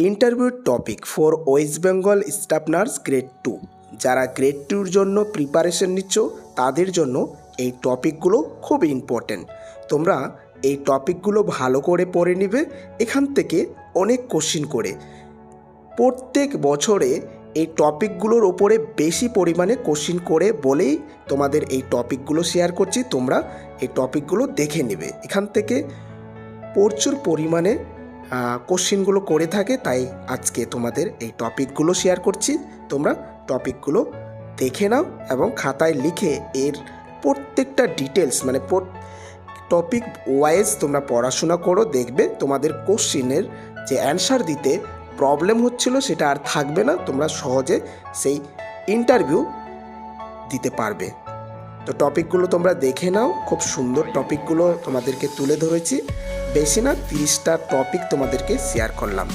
Interview topic for West Bengal staff nurse grade 2। যারা grade 2-র জন্য preparation নিচ্ছ তাদের জন্য এই টপিকগুলো খুব ইম্পর্ট্যান্ট। তোমরা এই টপিকগুলো ভালো করে পড়ে নিবে। এখান থেকে অনেক কোশ্চিন করে প্রত্যেক বছরে এই টপিকগুলোর ওপরে বেশি পরিমাণে কোশ্চিন করে বলেই তোমাদের এই টপিকগুলো শেয়ার করছি। তোমরা এই টপিকগুলো দেখে নেবে। এখান থেকে প্রচুর পরিমাণে কোশ্চিনগুলো করে থাকে, তাই আজকে তোমাদের এই টপিকগুলো শেয়ার করছি। তোমরা টপিকগুলো দেখে নাও এবং খাতায় লিখে এর প্রত্যেকটা ডিটেলস মানে টপিক ওয়াইজ তোমরা পড়াশোনা করো। দেখবে তোমাদের কোশ্চিনের যে অ্যান্সার দিতে প্রবলেম হচ্ছিল সেটা আর থাকবে না। তোমরা সহজে সেই ইন্টারভিউ দিতে পারবে। তো টপিকগুলো তোমরা দেখে নাও। খুব সুন্দর টপিকগুলো তোমাদেরকে তুলে ধরেছি। বেশি না 30টা টপিক তোমাদেরকে শেয়ার করলাম।